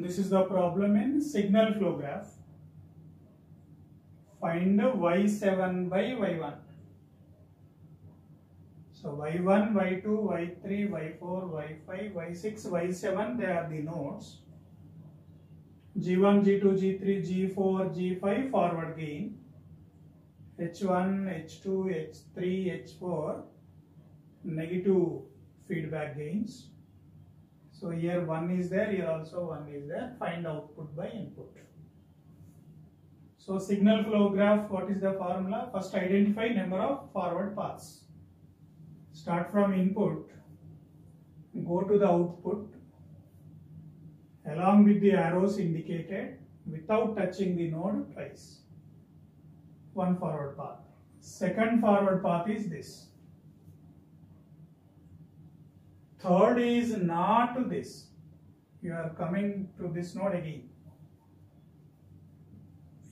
This is the problem in signal flow graph. Find y7 by y1. So y1, y2, y3, y4, y5, y6, y7, they are the nodes. G1, G2, G3, G4, G5 forward gain. H1, H2, H3, H4 negative feedback gains. So here 1 is there, here also 1 is there. Find output by input. So signal flow graph, what is the formula? First identify number of forward paths. Start from input, go to the output along with the arrows indicated without touching the node twice. One forward path. Second forward path is this. Third is not this. You are coming to this node again.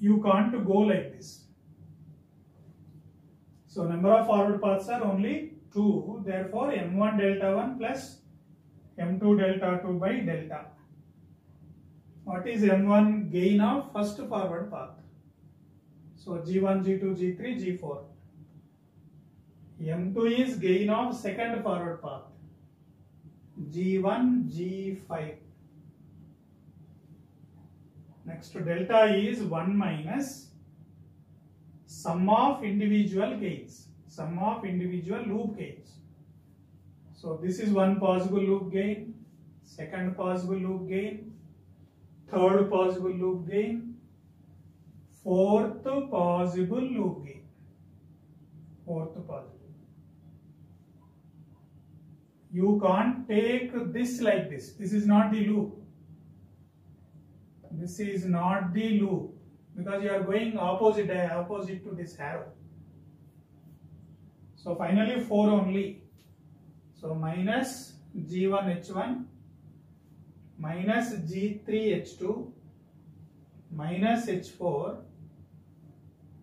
You can't go like this. So number of forward paths are only 2. Therefore, M1 delta 1 plus M2 delta 2 by delta. What is M1? Gain of first forward path. So G1, G2, G3, G4. M2 is gain of second forward path. G1, G5. Next delta is 1 minus sum of individual gains. Sum of individual loop gains. So this is one possible loop gain, second possible loop gain, third possible loop gain, fourth possible loop gain. Fourth possible. You can't take this like this. This is not the loop. This is not the loop because you are going opposite to this arrow. So finally 4 only. So minus G1 H1 minus G3 H2 minus H4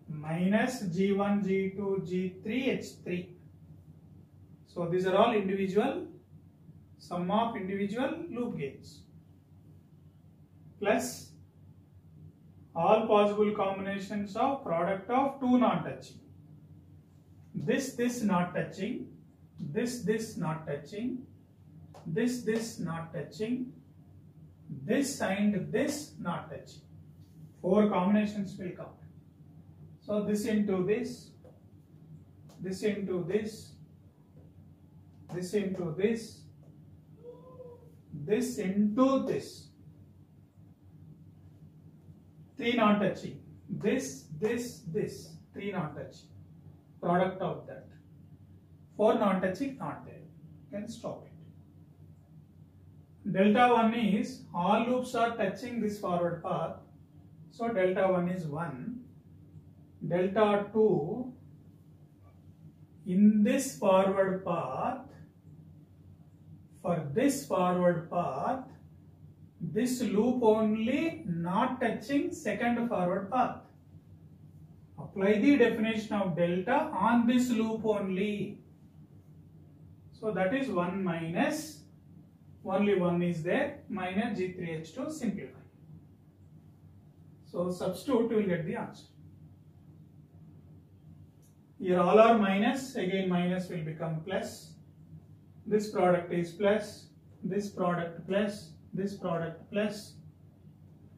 minus G1 G2 G3 H3. So these are all individual sum of individual loop gains plus all possible combinations of product of two non-touching. This not touching, this not touching, this not touching, this and this not touching. 4 combinations will come. So this into this into this into this into this. 3 not touching. This, 3 not touching. Product of that. 4 not touching, not there. You can stop it. Delta 1 is all loops are touching this forward path. So delta 1 is 1. Delta 2 in this forward path, for this forward path, this loop only not touching second forward path. Apply the definition of delta on this loop only. So that is 1 minus, only 1 is there, minus G3H2, simplify. So substitute, you will get the answer. Here all are minus, again minus will become plus. This product is plus, this product plus, this product plus,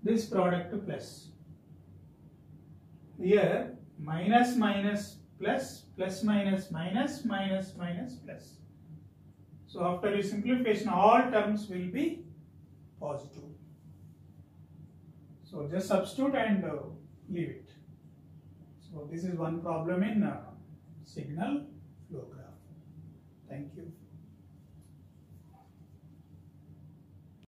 this product plus. Here minus minus plus, plus minus minus, minus minus plus. So after the simplification, all terms will be positive. So just substitute and leave it. So this is one problem in signal flow graph. Thank you.